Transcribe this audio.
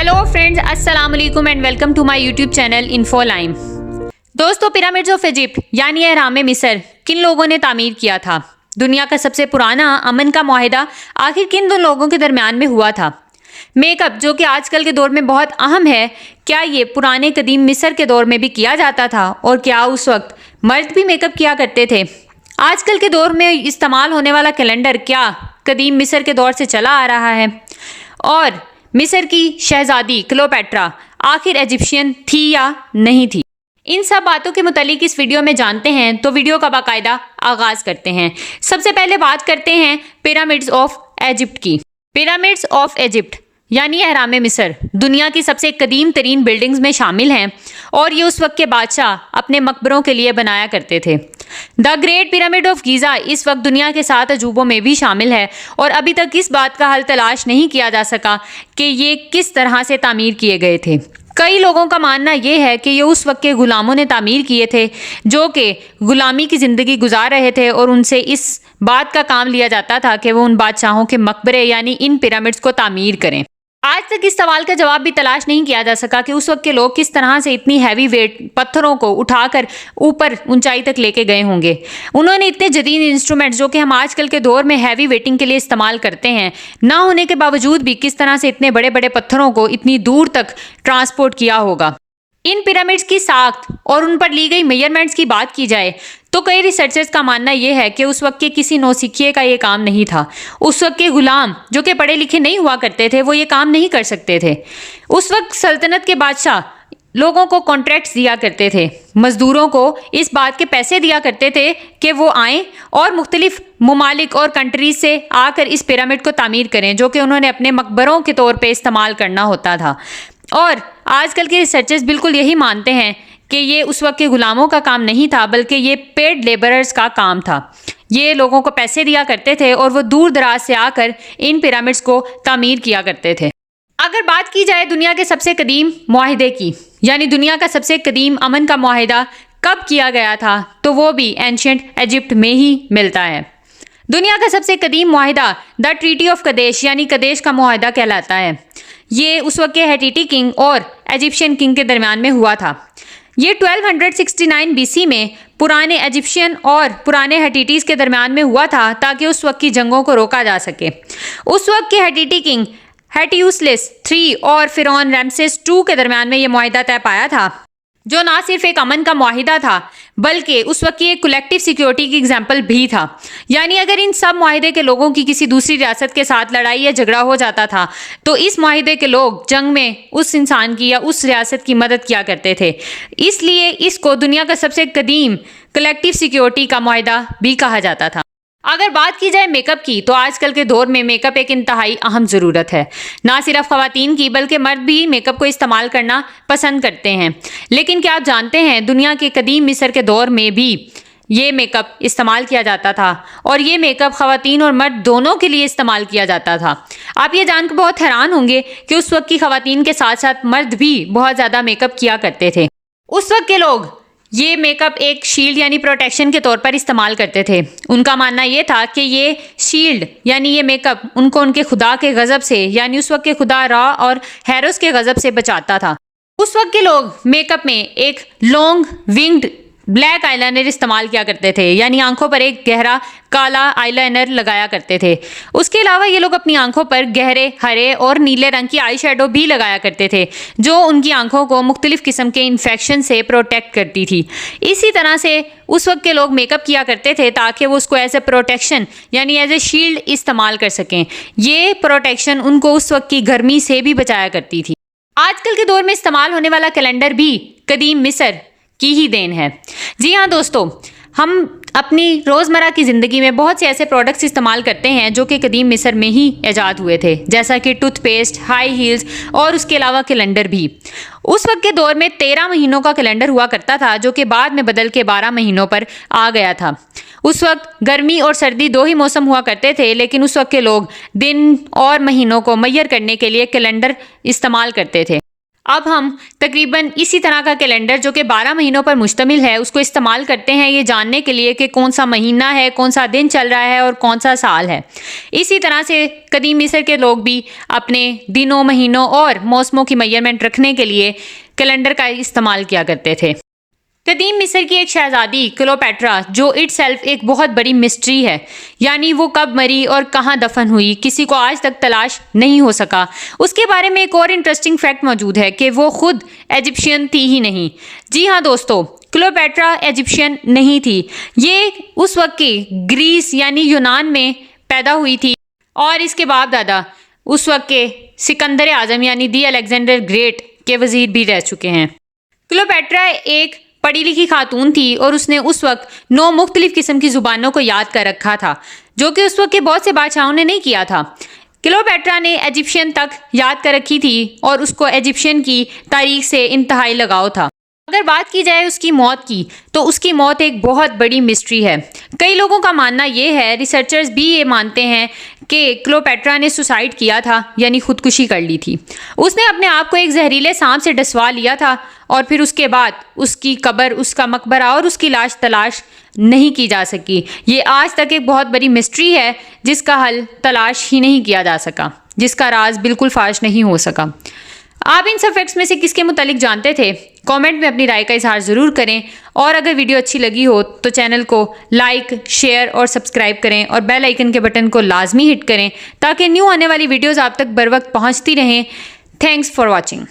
Hello friends, अस्सलाम वालेकुम and welcome to my YouTube channel Infolime. दोस्तों, पिरामिड्स ऑफ इजिप्ट यानी अहराम मिस्र किन लोगों ने तामीर किया था? दुनिया का सबसे पुराना अमन का मुआहिदा आखिर किन दो लोगों के दरमियान में हुआ था? मेकअप, जो कि आजकल के दौर में बहुत अहम है, क्या ये पुराने कदीम मिस्र के दौर में भी किया जाता था? और क्या उस वक्त मर्द भी मेकअप किया करते थे? आजकल के दौर में इस्तेमाल होने वाला कैलेंडर क्या कदीम मिस्र के दौर से चला आ रहा है? और मिस्र की शहजादी क्लोपेट्रा आखिर इजिप्शियन थी या नहीं थी? इन सब बातों के मुतालिक इस वीडियो में जानते हैं, तो वीडियो का बाकायदा आगाज करते हैं। सबसे पहले बात करते हैं पिरामिड्स ऑफ इजिप्ट की। पिरामिड्स ऑफ इजिप्ट यानी अहराम मिस्र दुनिया की सबसे कदीम तरीन बिल्डिंग्स में शामिल हैं और ये उस वक्त के बादशाह अपने मकबरों के लिए बनाया करते थे। The great pyramid of Giza इस वक्त दुनिया के 7 अजूबों में भी शामिल है और अभी तक इस बात का हल तलाश नहीं किया जा सका कि ये किस तरह से तामीर किए गए थे। कई लोगों का मानना यह है कि ये उस वक्त के गुलामों ने तामीर किए थे जो कि गुलामी की ज़िंदगी गुजार रहे थे और उनसे इस बात का काम लिया जाता था कि वो उन बादशाहों के मकबरे यानी इन पिरामिड्स को तामीर करें। आज तक इस सवाल का जवाब भी तलाश नहीं किया जा सका कि उस वक्त के लोग किस तरह से इतनी हैवी वेट पत्थरों को उठाकर ऊपर ऊंचाई तक लेके गए होंगे। उन्होंने इतने जदीद इंस्ट्रूमेंट्स जो कि हम आजकल के दौर में हैवी वेटिंग के लिए इस्तेमाल करते हैं ना होने के बावजूद भी किस तरह से इतने बड़े बड़े पत्थरों को इतनी दूर तक ट्रांसपोर्ट किया होगा। इन पिरामिड्स की साख्त और उन पर ली गई मेजरमेंट्स की बात की जाए तो कई रिसर्चर्स का मानना यह है कि उस वक्त के किसी नौसिखिए का ये काम नहीं था। उस वक्त के गुलाम जो कि पढ़े लिखे नहीं हुआ करते थे वो ये काम नहीं कर सकते थे। उस वक्त सल्तनत के बादशाह लोगों को कॉन्ट्रैक्ट्स दिया करते थे, मजदूरों को इस बात के पैसे दिया करते थे कि वो आएँ और मुख्तलिफ ममालिक और कंट्रीज से आकर इस पिरामिड को तामीर करें जो कि उन्होंने अपने मकबरों के तौर पे इस्तेमाल करना होता था। और आजकल के रिसर्चर्स बिल्कुल यही मानते हैं कि ये उस वक्त के गुलामों का काम नहीं था बल्कि ये पेड लेबरर्स का काम था। ये लोगों को पैसे दिया करते थे और वो दूर दराज से आकर इन पिरामिड्स को तामीर किया करते थे। अगर बात की जाए दुनिया के सबसे कदीम मुआहिदे की, यानी दुनिया का सबसे कदीम अमन का मुआहिदा कब किया गया था, तो वो भी एंशिएंट इजिप्ट में ही मिलता है। दुनिया का सबसे कदीम मुआहिदा द ट्रीटी ऑफ कदेश यानी कदेश का मुआहिदा कहलाता है। ये उस वक्त के हेटिटी किंग और इजिप्शियन किंग के दरमियान में हुआ था। ये 1269 बीसी में पुराने इजिप्शियन और पुराने हेटिटीज़ के दरमियान में हुआ था ताकि उस वक्त की जंगों को रोका जा सके। उस वक्त के हेटिटी किंग हेटियुस्लिस III और फिरौन रमसेस II के दरमियान में ये मुआहिदा तय पाया था, जो ना सिर्फ एक अमन का मुआहिदा था बल्कि उस वक्त की एक कलेक्टिव सिक्योरिटी की एग्जाम्पल भी था। यानी अगर इन सब मुआहिदे के लोगों की किसी दूसरी रियासत के साथ लड़ाई या झगड़ा हो जाता था तो इस मुआहिदे के लोग जंग में उस इंसान की या उस रियासत की मदद किया करते थे। इसलिए इसको दुनिया का सबसे कदीम कलेक्टिव सिक्योरिटी का मुआहिदा भी कहा जाता था। अगर बात की जाए मेकअप की तो आजकल के दौर में मेकअप एक इंतहाई अहम ज़रूरत है, ना सिर्फ ख़वातीन की बल्कि मर्द भी मेकअप को इस्तेमाल करना पसंद करते हैं। लेकिन क्या आप जानते हैं दुनिया के कदीम मिस्र के दौर में भी ये मेकअप इस्तेमाल किया जाता था और ये मेकअप ख़वातीन और मर्द दोनों के लिए इस्तेमाल किया जाता था। आप ये जानकर बहुत हैरान होंगे कि उस वक्त की ख़वातीन के साथ साथ मर्द भी बहुत ज़्यादा मेकअप किया करते थे। उस वक्त के लोग ये मेकअप एक शील्ड यानी प्रोटेक्शन के तौर पर इस्तेमाल करते थे। उनका मानना ये था कि ये शील्ड यानी ये मेकअप उनको उनके खुदा के गज़ब से यानी उस वक्त के खुदा रा और हेरोस के गज़ब से बचाता था। उस वक्त के लोग मेकअप में एक लॉन्ग विंग्ड ब्लैक आईलाइनर इस्तेमाल किया करते थे, यानी आंखों पर एक गहरा काला आईलाइनर लगाया करते थे। उसके अलावा ये लोग अपनी आंखों पर गहरे हरे और नीले रंग की आई शेडो भी लगाया करते थे जो उनकी आंखों को मुख्तलिफ किस्म के इन्फेक्शन से प्रोटेक्ट करती थी। इसी तरह से उस वक्त के लोग मेकअप किया करते थे ताकि वो उसको एज ए प्रोटेक्शन यानी एज ए शील्ड इस्तेमाल कर सकें। ये प्रोटेक्शन उनको उस वक्त की गर्मी से भी बचाया करती थी। आजकल के दौर में इस्तेमाल होने वाला कैलेंडर भी कदीम मिस्र की ही देन है। जी हाँ दोस्तों, हम अपनी रोज़मर्रा की ज़िंदगी में बहुत से ऐसे प्रोडक्ट्स इस्तेमाल करते हैं जो कि कदीम मिस्र में ही ईजाद हुए थे, जैसा कि टूथपेस्ट, हाई हील्स और उसके अलावा कैलेंडर भी। उस वक्त के दौर में 13 महीनों का कैलेंडर हुआ करता था जो कि बाद में बदल के 12 महीनों पर आ गया था। उस वक्त गर्मी और सर्दी 2 ही मौसम हुआ करते थे, लेकिन उस वक्त के लोग दिन और महीनों को मैयर करने के लिए कैलेंडर इस्तेमाल करते थे। اب ہم تقریباً اسی طرح کا کیلنڈر جو کہ 12 مہینوں پر مشتمل ہے اس کو استعمال کرتے ہیں یہ جاننے کے لیے کہ کون سا مہینہ ہے، کون سا دن چل رہا ہے اور کون سا سال ہے۔ اسی طرح سے قدیم مصر کے لوگ بھی اپنے دنوں، مہینوں اور موسموں کی میجرمنٹ رکھنے کے لیے کیلنڈر کا استعمال کیا کرتے تھے۔ قدیم مصر کی ایک شہزادی کلوپیٹرا جو اٹ سیلف ایک بہت بڑی مسٹری ہے، یعنی وہ کب مری اور کہاں دفن ہوئی کسی کو آج تک تلاش نہیں ہو سکا۔ اس کے بارے میں ایک اور انٹرسٹنگ فیکٹ موجود ہے کہ وہ خود ایجپشین تھی ہی نہیں۔ جی ہاں دوستو، کلوپیٹرا ایجپشین نہیں تھی، یہ اس وقت کی گریس یعنی یونان میں پیدا ہوئی تھی اور اس کے باپ دادا اس وقت کے سکندر اعظم یعنی دی الیگزینڈر گریٹ کے وزیر بھی رہ چکے ہیں۔ کلوپیٹرا ایک پڑھی لکھی خاتون تھی اور اس نے اس وقت 9 مختلف قسم کی زبانوں کو یاد کر رکھا تھا جو کہ اس وقت کے بہت سے بادشاہوں نے نہیں کیا تھا۔ کلوپیٹرا نے ایجپشین تک یاد کر رکھی تھی اور اس کو ایجپشین کی تاریخ سے انتہائی لگاؤ تھا۔ اگر بات کی جائے اس کی موت کی تو اس کی موت ایک بہت بڑی مسٹری ہے۔ کئی لوگوں کا ماننا یہ ہے، ریسرچرز بھی یہ مانتے ہیں کہ کلوپیٹرا نے سوسائڈ کیا تھا یعنی خودکشی کر لی تھی۔ اس نے اپنے آپ کو ایک زہریلے سانپ سے ڈسوا لیا تھا اور پھر اس کے بعد اس کی قبر، اس کا مقبرہ اور اس کی لاش تلاش نہیں کی جا سکی۔ یہ آج تک ایک بہت بڑی مسٹری ہے جس کا حل تلاش ہی نہیں کیا جا سکا، جس کا راز بالکل فاش نہیں ہو سکا۔ آپ ان سب فیکٹس میں سے کس کے متعلق جانتے تھے؟ کامنٹ میں اپنی رائے کا اظہار ضرور کریں اور اگر ویڈیو اچھی لگی ہو تو چینل کو لائک، شیئر اور سبسکرائب کریں اور بیل آئیکن کے بٹن کو لازمی ہٹ کریں تاکہ نیو آنے والی ویڈیوز آپ تک بر وقت پہنچتی رہیں۔ Thanks for watching.